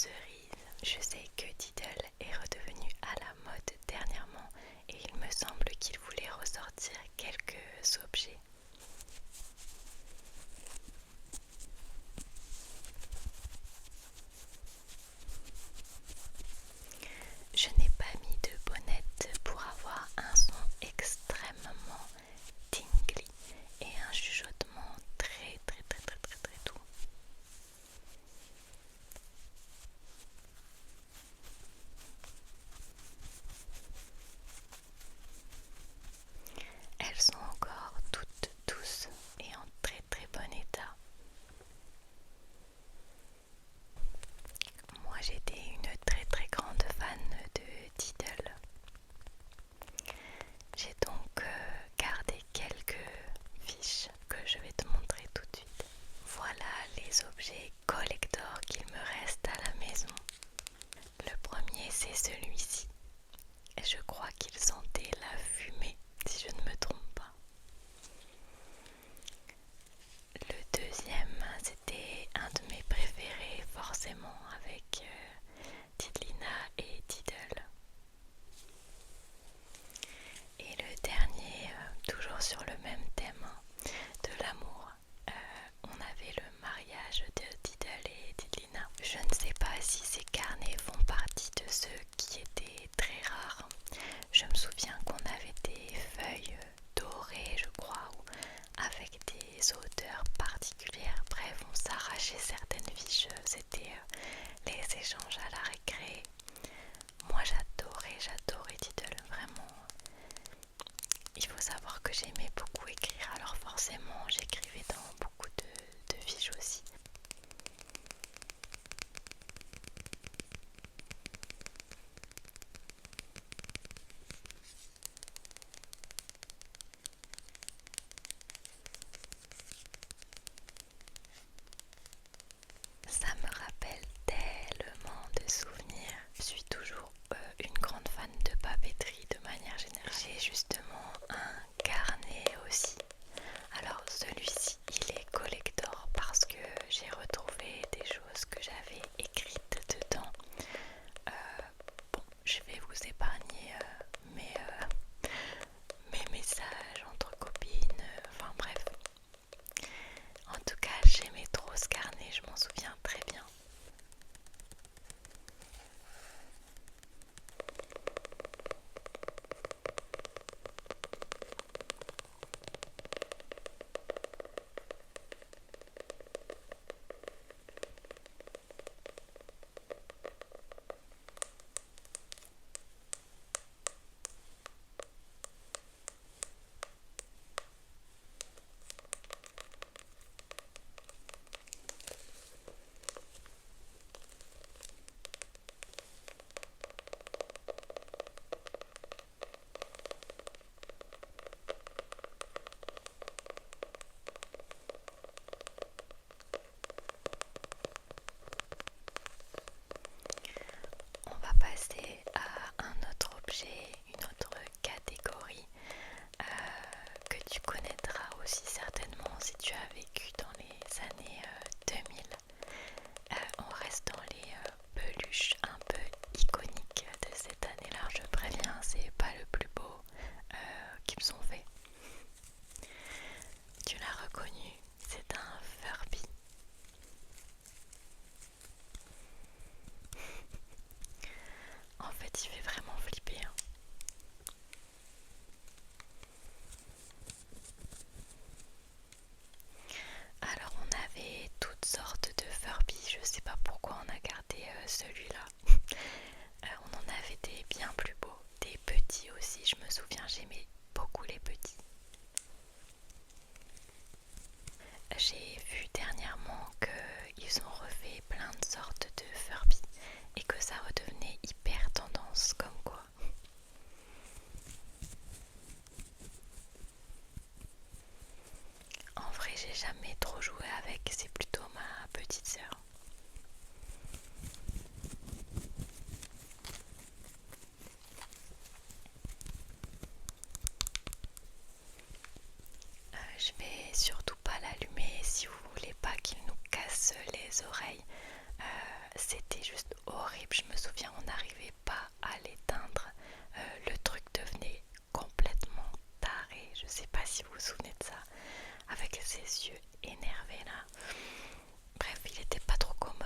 cerise. Je sais que Tidal est redevenu à la mode dernièrement et il me semble qu'il voulait ressortir quelques objets. Je n'ai pas mis de bonnette pour avoir un son extrêmement tingly et un chuchotement très doux. Elles sont encore toutes douces et en très bon état. Moi j'étais une très grande fan de Tidal. J'ai donc gardé quelques fiches que je vais te montrer tout de suite. Voilà les objets collector qu'il me reste à la maison. Le premier c'est celui-ci. Et je crois qu'il sentait la fumée, si je ne me trompe pas. Le deuxième, c'était un de mes préférés, forcément, avec Tidlina et Tidal. Et le dernier, toujours sur le même thème de l'amour, on avait le mariage de Tidal et Tidlina. Je ne sais pas si ces carnets font partie de ceux qui étaient très rares. Je me souviens qu'on avait des feuilles dorées, je crois, ou avec des odeurs particulières. Bref, on s'arrachait certaines fiches. C'était les échanges à la récré. Moi j'adorais Tidal, vraiment. Il faut savoir que j'aimais beaucoup écrire, alors forcément j'écrivais dans beaucoup de fiches aussi. Ça me rappelle tellement de souvenirs. c'était juste horrible. Je me souviens, on n'arrivait pas à l'éteindre. Le truc devenait complètement taré. Je sais pas si vous vous souvenez de ça. Avec ses yeux énervés là. Bref, il était pas trop commode.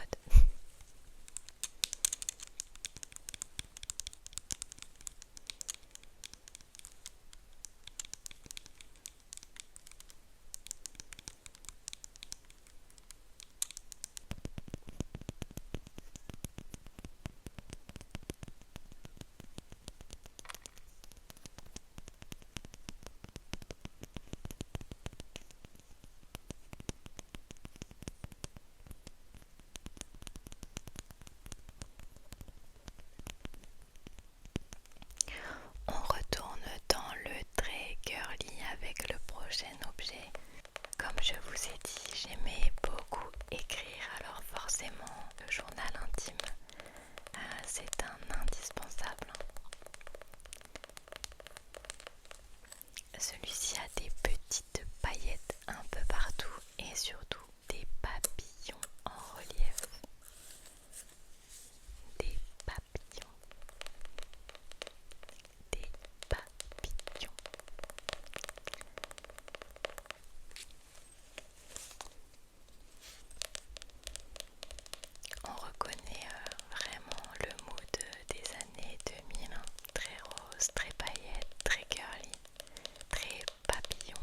On retourne dans le très girly avec le prochain objet. Comme je vous ai dit, j'aimais beaucoup écrire, alors forcément le journal intime, c'est un indispensable. Celui-ci a des petites paillettes un peu partout et surtout des papillons en relief. Des papillons. Des papillons. On reconnaît vraiment le mood des années 2000, hein. Très rose, très paillettes, très girly, très papillon.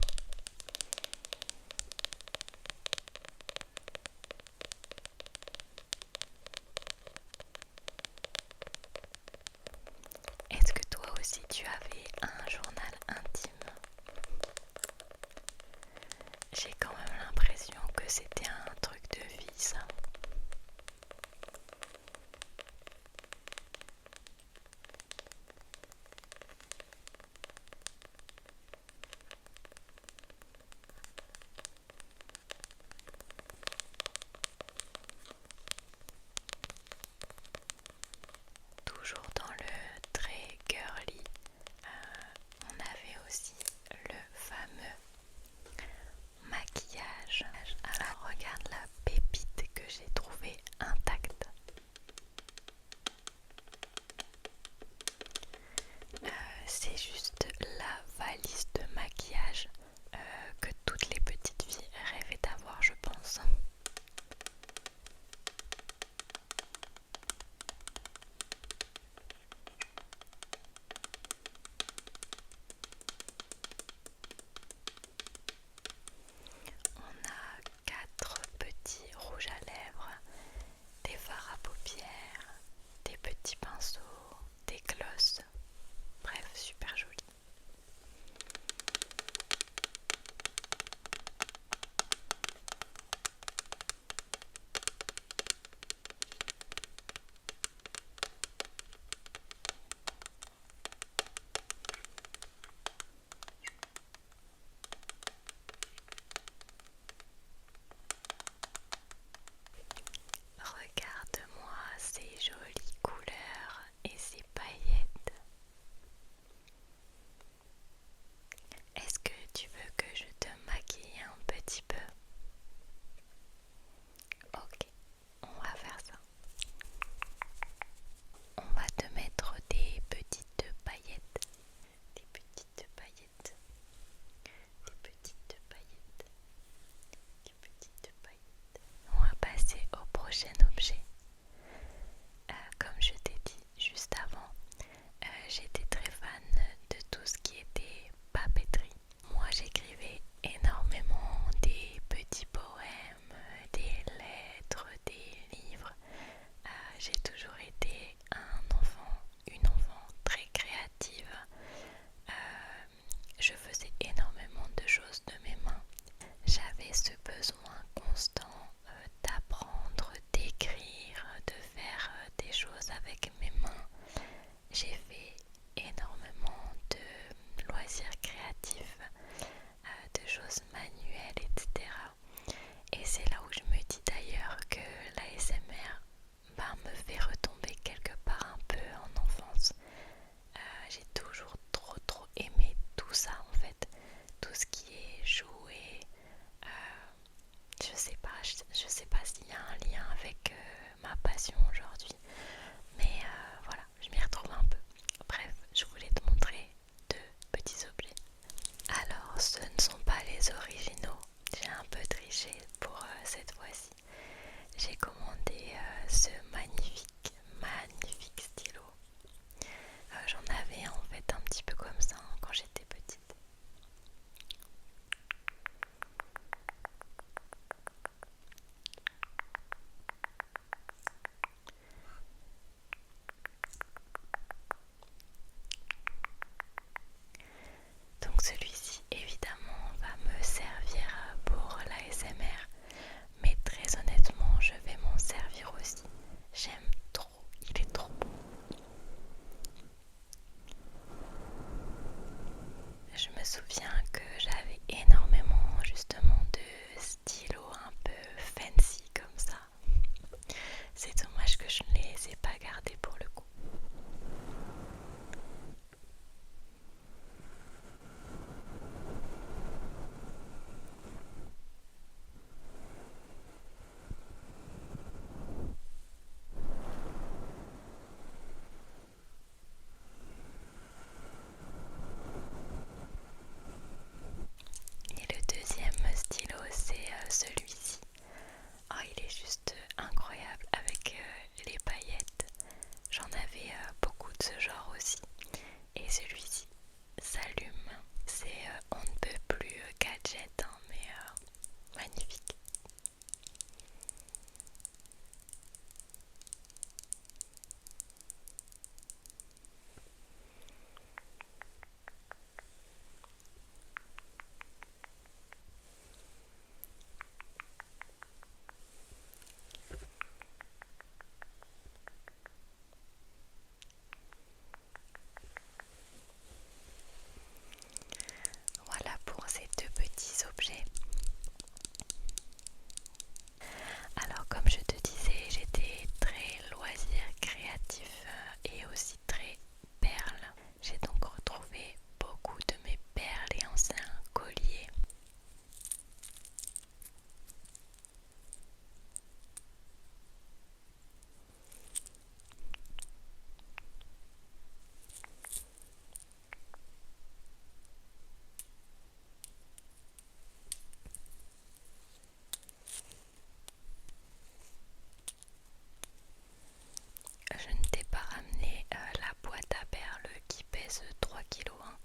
je ne t'ai pas ramené la boîte à perles qui pèse 3 kg, hein.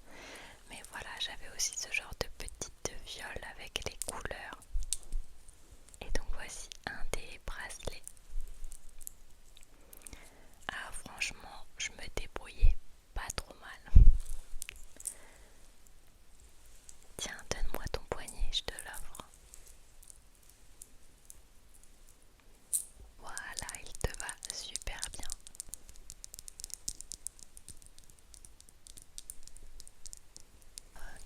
Mais voilà, j'avais aussi ce genre de petite viole avec les couleurs. Et donc voici un des bracelets. Ah, franchement, je me débrouillais pas trop mal. Tiens, donne-moi ton poignet, je te l'offre. Voilà, il te va super bien.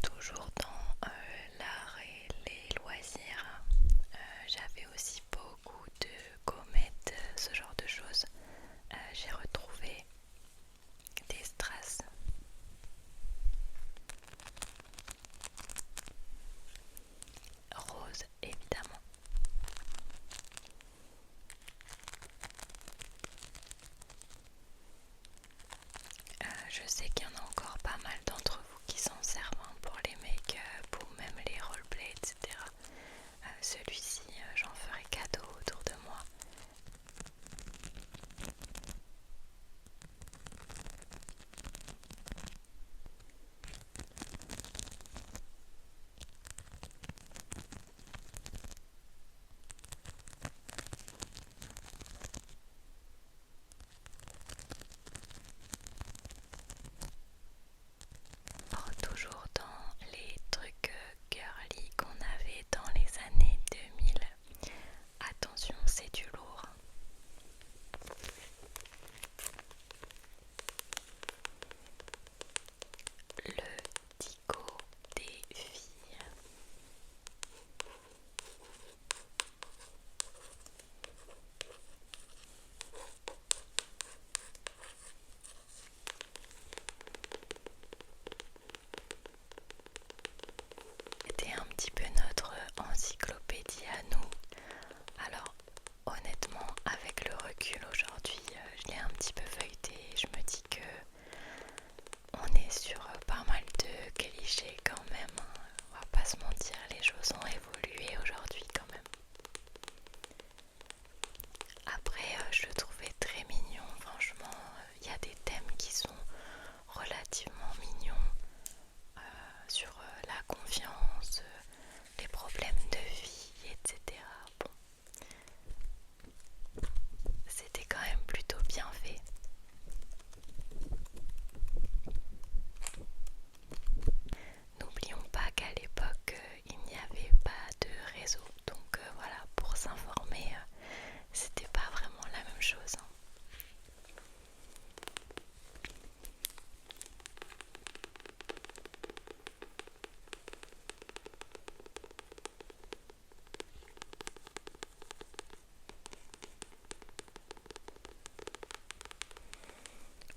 Toujours dans l'art et les loisirs, j'avais aussi beaucoup de gommettes, ce genre de choses. J'ai retrouvé des strass roses, évidemment. Je sais qu'il y en a encore pas mal d'entre vous qui s'en servent, hein, pour les make-up ou même les roleplays, etc. Celui-ci, j'en ferai cadeau autour de moi. Alors, toujours dans les trucs girly qu'on avait dans les années 2000. Attention, c'est du lourd. Le Dico des filles. C'était un petit peu notre encyclopédie à nous. Alors honnêtement, avec le recul aujourd'hui, je l'ai un petit peu feuilleté et je me dis que on est sur pas mal de clichés quand même, hein. On va pas se mentir, les choses ont évolué aujourd'hui quand même. Après, je le trouvais très mignon, franchement. Il y a des thèmes qui sont relativement mignons, sur la confiance, les problèmes de vie, etc. Bon, c'était quand même plutôt bien fait. N'oublions pas qu'à l'époque, il n'y avait pas de réseau. Donc voilà, pour s'informer, c'était pas vraiment la même chose, hein.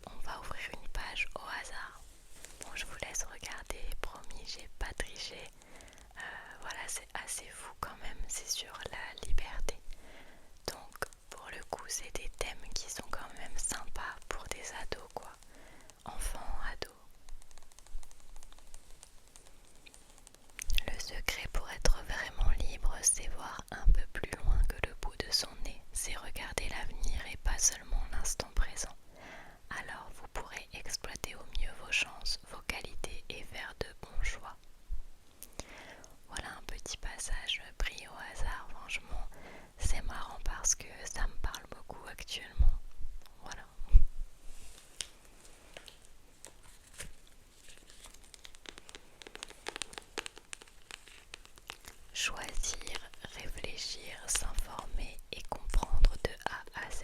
On va ouvrir une page au hasard. Bon, je vous laisse regarder, promis, j'ai pas triché. Voilà, c'est assez fou quand même, c'est sur la liberté. Donc, pour le coup, c'est des thèmes qui sont quand même sympas pour des ados, quoi. Enfants, ados. Le secret pour être vraiment libre, c'est voir un peu plus loin que le bout de son nez. C'est regarder l'avenir et pas seulement l'instant présent. Alors vous pourrez exploiter au mieux vos chances, vos qualités et faire de bons choix. Voilà un petit passage pris au hasard, franchement c'est marrant parce que ça me parle beaucoup actuellement. Voilà. Choisir, réfléchir, s'informer et comprendre de A à Z.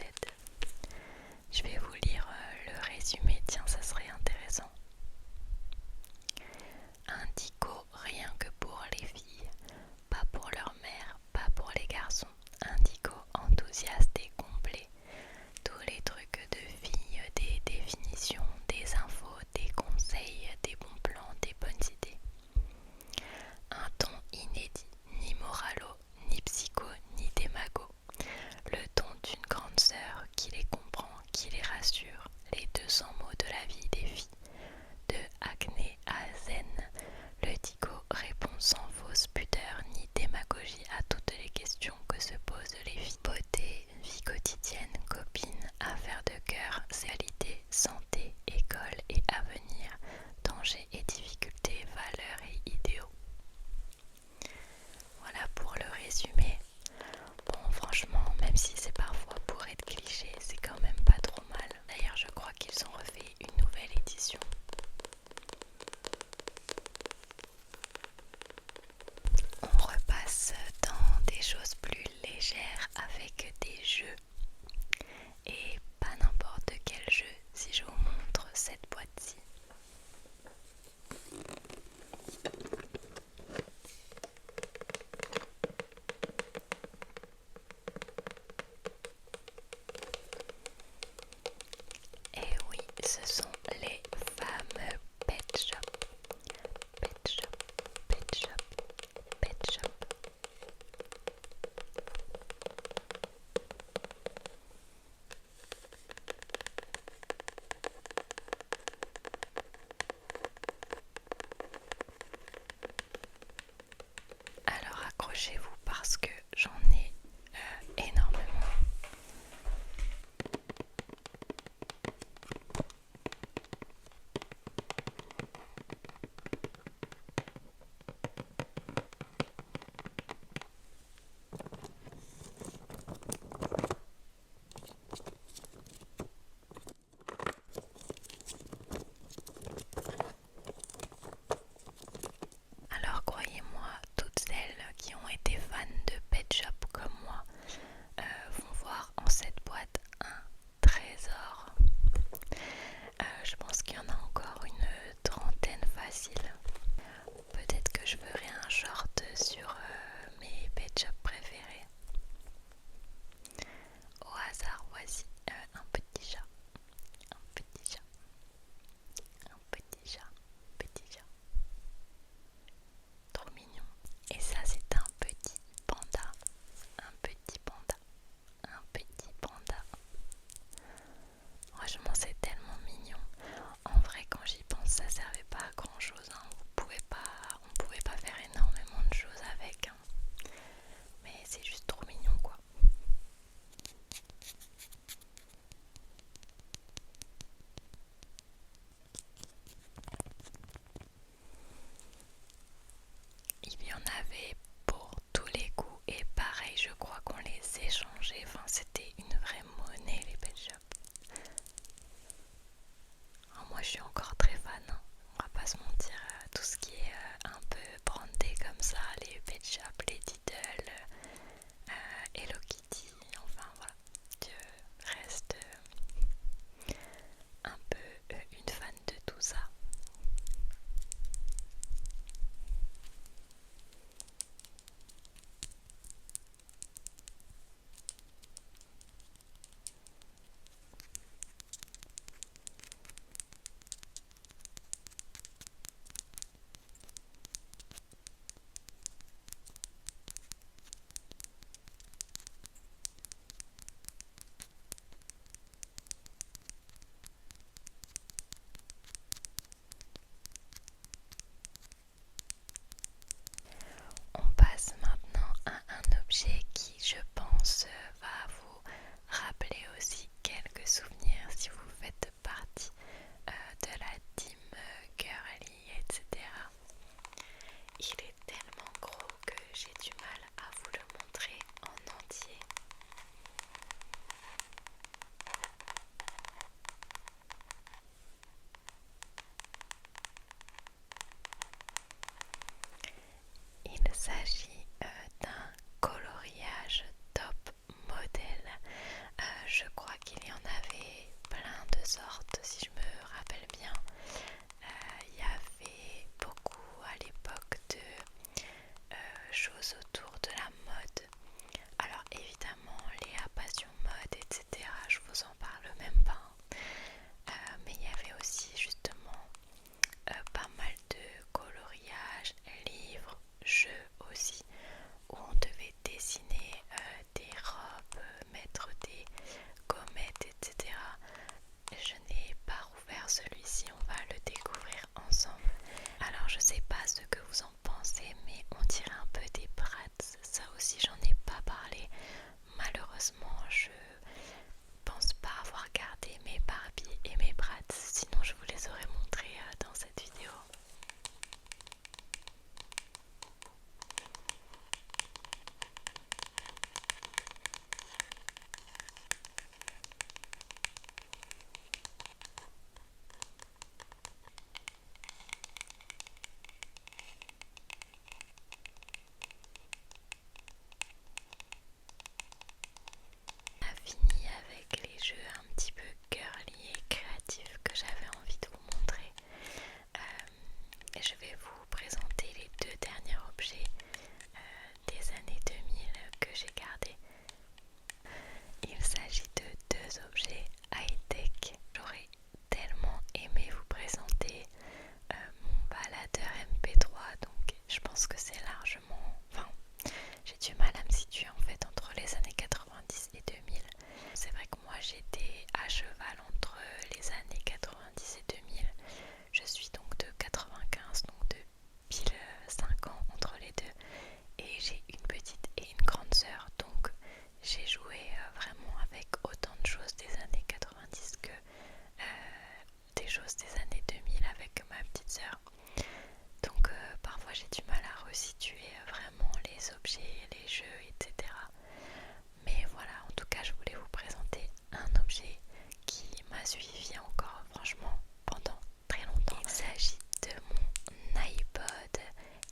m'a suivi encore franchement pendant très longtemps. Il s'agit de mon iPod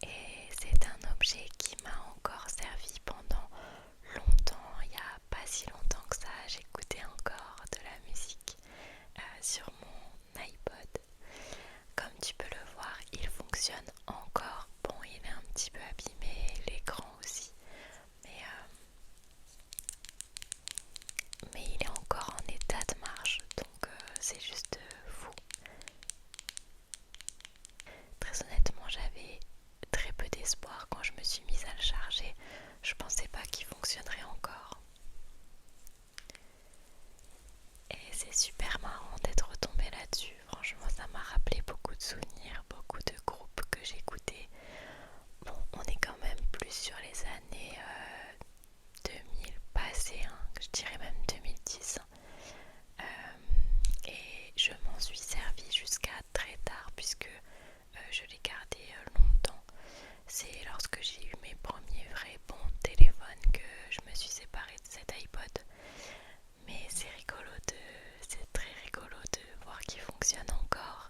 et c'est un objet qui m'a encore servi pendant longtemps. Il n'y a pas si longtemps que ça, j'écoutais encore de la musique sur mon iPod. Comme tu peux le voir, il fonctionne encore. Bon, il est un petit peu abîmé, l'écran aussi, mais il est encore en état de marche, donc c'est juste fou. Très honnêtement, j'avais très peu d'espoir quand je me suis mise à le charger. Je pensais pas qu'il fonctionnerait encore. Et c'est super marrant d'être retombée là-dessus. Franchement, ça m'a rappelé beaucoup de souvenirs, beaucoup de groupes que j'écoutais. Bon, on est quand même plus sur les années 2000 passées, hein, je dirais même 2010. Et je m'en suis servi jusqu'à très tard puisque je l'ai gardé longtemps. C'est lorsque j'ai eu mes premiers vrais bons téléphones que je me suis séparée de cet iPod. Mais c'est très rigolo de voir qu'il fonctionne encore.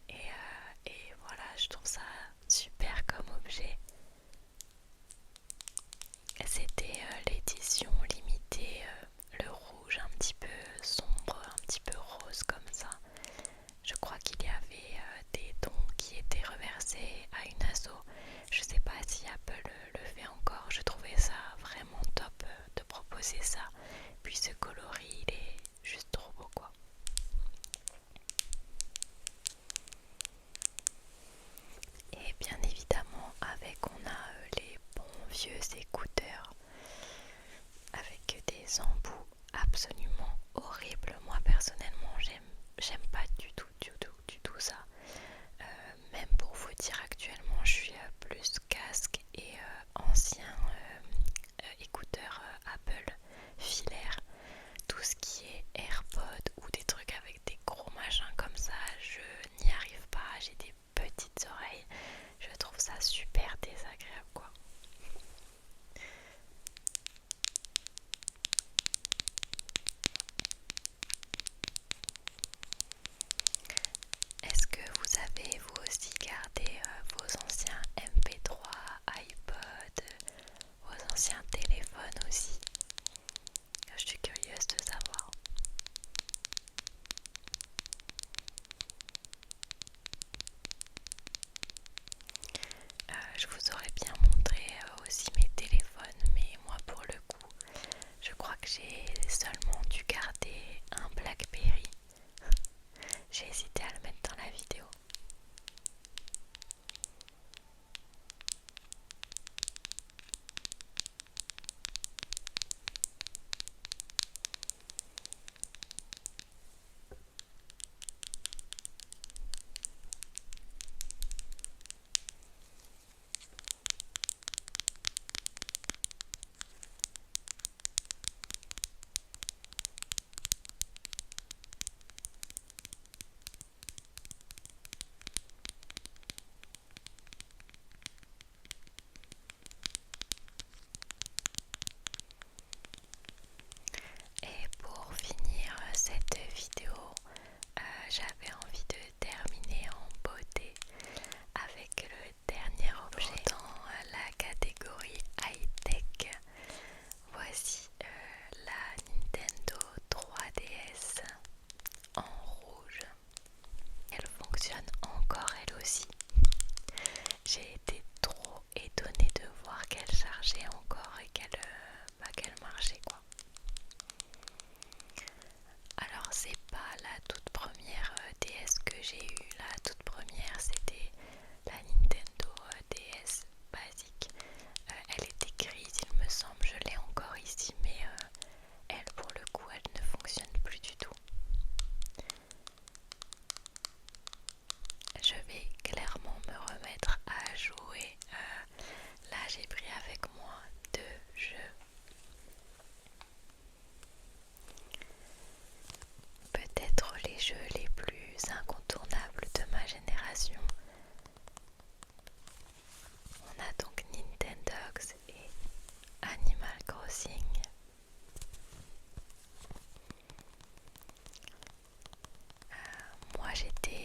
Et voilà, je trouve ça super comme objet. C'était l'édition limitée, le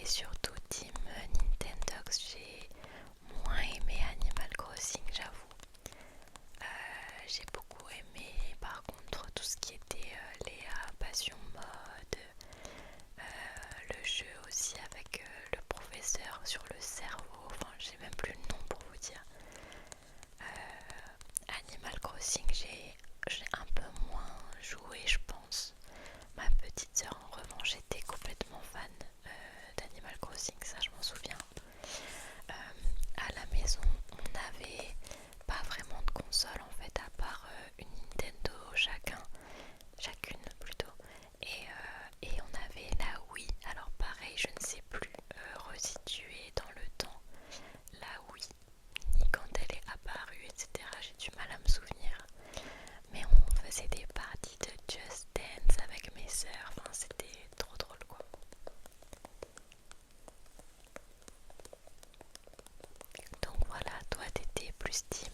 surtout team Nintendox. J'ai moins aimé Animal Crossing, j'avoue. J'ai beaucoup aimé par contre tout ce qui était les passion mode, le jeu aussi avec le professeur sur le cerveau, enfin j'ai même plus le nom pour vous dire. Animal Crossing j'ai un peu moins joué je pense. Ma petite sœur en revanche était complètement fan d'Animal Crossing, ça je m'en souviens. À la maison on n'avait pas vraiment de console en fait à part une Nintendo chacune plutôt et on avait la Wii. Alors pareil je ne sais plus resituer dans le temps la Wii ni quand elle est apparue etc. J'ai du mal à me souvenir, mais on faisait des parties de Just Dance avec mes sœurs, enfin c'était trop drôle quoi. Donc voilà, toi t'étais plus team